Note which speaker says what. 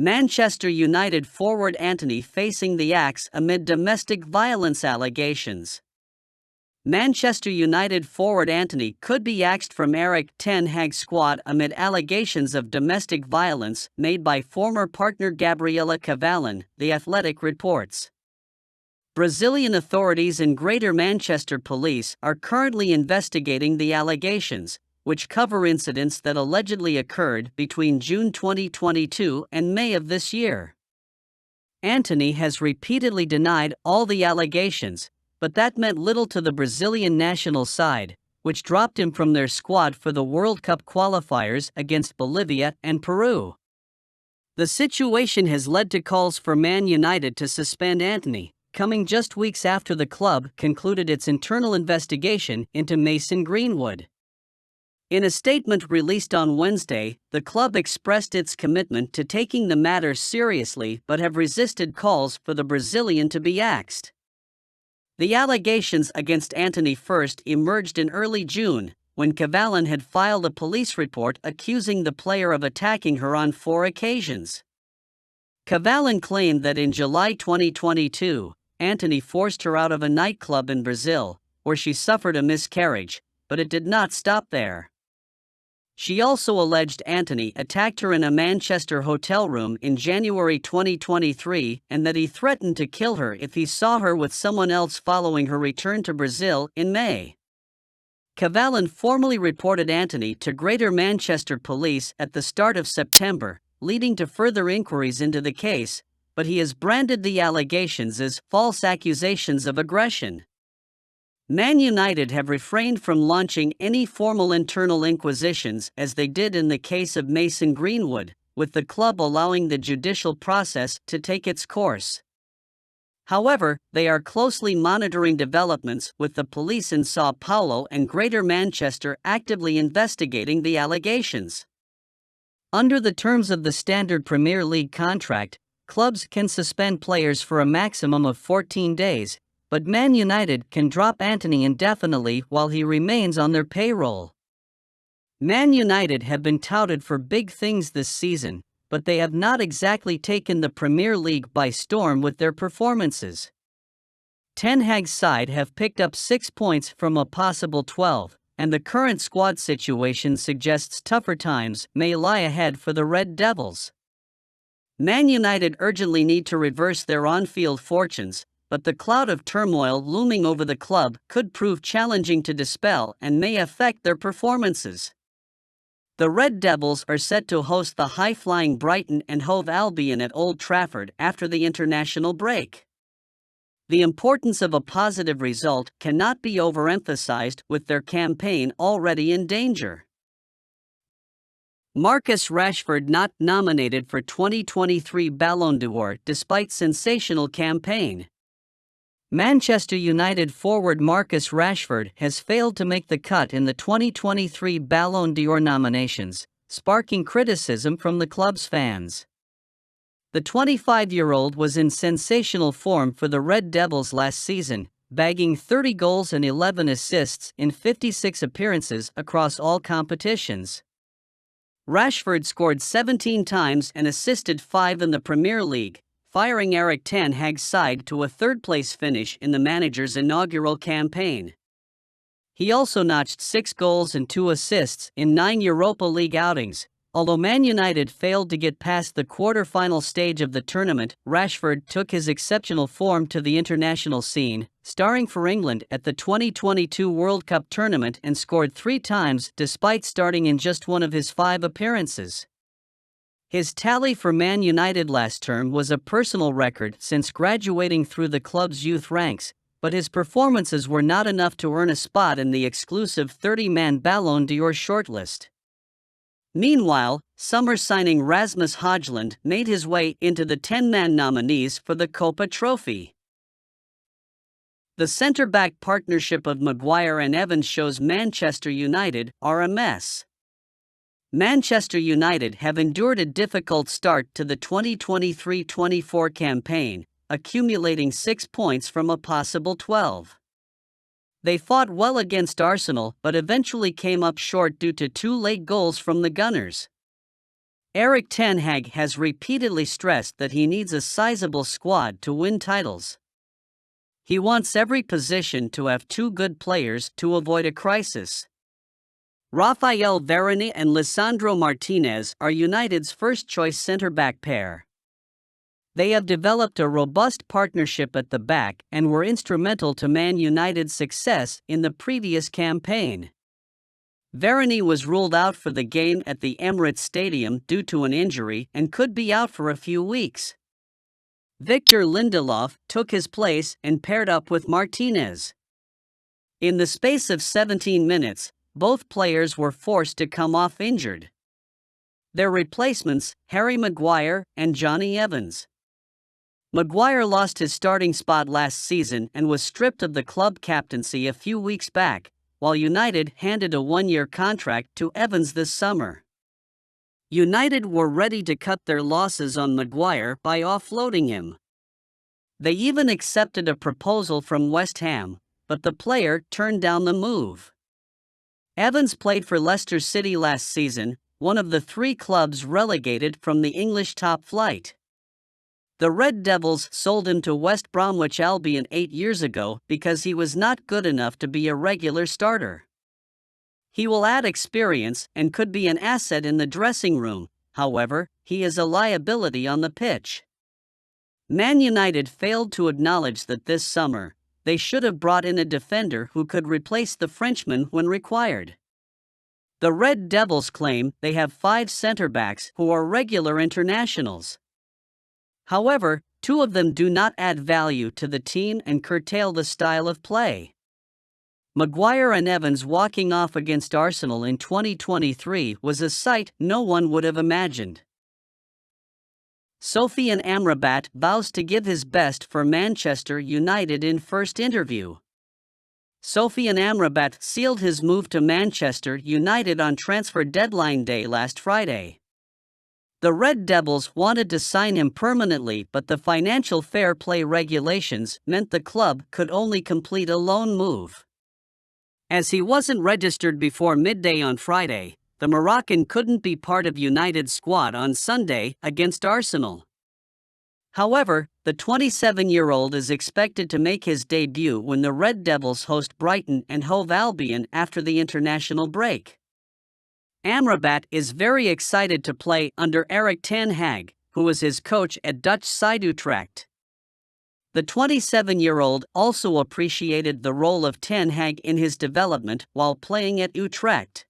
Speaker 1: Manchester United forward Antony facing the axe amid domestic violence allegations. Manchester United forward Antony could be axed from Erik ten Hag's squad amid allegations of domestic violence made by former partner Gabriela Cavallin, The Athletic reports. Brazilian authorities and Greater Manchester Police are currently investigating the allegations, which cover incidents that allegedly occurred between June 2022 and May of this year. Antony has repeatedly denied all the allegations, but that meant little to the Brazilian national side, which dropped him from their squad for the World Cup qualifiers against Bolivia and Peru. The situation has led to calls for Man United to suspend Antony, coming just weeks after the club concluded its internal investigation into Mason Greenwood. In a statement released on Wednesday, the club expressed its commitment to taking the matter seriously but have resisted calls for the Brazilian to be axed. The allegations against Antony first emerged in early June, when Cavallin had filed a police report accusing the player of attacking her on 4 occasions. Cavallin claimed that in July 2022, Antony forced her out of a nightclub in Brazil, where she suffered a miscarriage, but it did not stop there. She also alleged Antony attacked her in a Manchester hotel room in January 2023 and that he threatened to kill her if he saw her with someone else following her return to Brazil in May. Cavallin formally reported Antony to Greater Manchester Police at the start of September, leading to further inquiries into the case, but he has branded the allegations as false accusations of aggression. Man United have refrained from launching any formal internal inquisitions as they did in the case of Mason Greenwood, with the club allowing the judicial process to take its course. However, they are closely monitoring developments, with the police in Sao Paulo and Greater Manchester actively investigating the allegations. Under the terms of the standard Premier League contract, clubs can suspend players for a maximum of 14 days, but Man United can drop Antony indefinitely while he remains on their payroll. Man United have been touted for big things this season, but they have not exactly taken the Premier League by storm with their performances. Ten Hag's side have picked up 6 points from a possible 12, and the current squad situation suggests tougher times may lie ahead for the Red Devils. Man United urgently need to reverse their on-field fortunes, but the cloud of turmoil looming over the club could prove challenging to dispel and may affect their performances. The Red Devils are set to host the high-flying Brighton and Hove Albion at Old Trafford after the international break. The importance of a positive result cannot be overemphasized with their campaign already in danger. Marcus Rashford not nominated for 2023 Ballon d'Or despite sensational campaign. Manchester United forward Marcus Rashford has failed to make the cut in the 2023 Ballon d'Or nominations, sparking criticism from the club's fans. The 25-year-old was in sensational form for the Red Devils last season, bagging 30 goals and 11 assists in 56 appearances across all competitions. Rashford scored 17 times and assisted 5 in the Premier League, firing Erik ten Hag's side to a third-place finish in the manager's inaugural campaign. He also notched 6 goals and 2 assists in 9 Europa League outings. Although Man United failed to get past the quarter-final stage of the tournament, Rashford took his exceptional form to the international scene, starring for England at the 2022 World Cup tournament and scored 3 times despite starting in just one of his 5 appearances. His tally for Man United last term was a personal record since graduating through the club's youth ranks, but his performances were not enough to earn a spot in the exclusive 30-man Ballon d'Or shortlist. Meanwhile, summer signing Rasmus Højlund made his way into the 10-man nominees for the Copa Trophy. The centre-back partnership of Maguire and Evans shows Manchester United are a mess. Manchester United have endured a difficult start to the 2023-24 campaign, accumulating 6 points from a possible 12. They fought well against Arsenal but eventually came up short due to 2 late goals from the Gunners. Erik ten Hag has repeatedly stressed that he needs a sizable squad to win titles. He wants every position to have two good players to avoid a crisis. Raphael Varane and Lisandro Martinez are United's first-choice centre-back pair. They have developed a robust partnership at the back and were instrumental to Man United's success in the previous campaign. Varane was ruled out for the game at the Emirates Stadium due to an injury and could be out for a few weeks. Victor Lindelof took his place and paired up with Martinez. In the space of 17 minutes, both players were forced to come off injured. Their replacements, Harry Maguire and Johnny Evans. Maguire lost his starting spot last season and was stripped of the club captaincy a few weeks back, while United handed a one-year contract to Evans this summer. United were ready to cut their losses on Maguire by offloading him. They even accepted a proposal from West Ham, but the player turned down the move. Evans played for Leicester City last season, one of the three clubs relegated from the English top flight. The Red Devils sold him to West Bromwich Albion 8 years ago because he was not good enough to be a regular starter. He will add experience and could be an asset in the dressing room, however, he is a liability on the pitch. Man United failed to acknowledge that this summer, they should have brought in a defender who could replace the Frenchman when required. The Red Devils claim they have 5 centre-backs who are regular internationals. However, 2 of them do not add value to the team and curtail the style of play. Maguire and Evans walking off against Arsenal in 2023 was a sight no one would have imagined. Sofyan Amrabat vows to give his best for Manchester United in first interview. Sofyan Amrabat sealed his move to Manchester United on transfer deadline day last Friday. The Red Devils wanted to sign him permanently, but the financial fair play regulations meant the club could only complete a loan move. As he wasn't registered before midday on Friday, the Moroccan couldn't be part of United's squad on Sunday against Arsenal. However, the 27-year-old is expected to make his debut when the Red Devils host Brighton and Hove Albion after the international break. Amrabat is very excited to play under Erik ten Hag, who was his coach at Dutch side Utrecht. The 27-year-old also appreciated the role of ten Hag in his development while playing at Utrecht.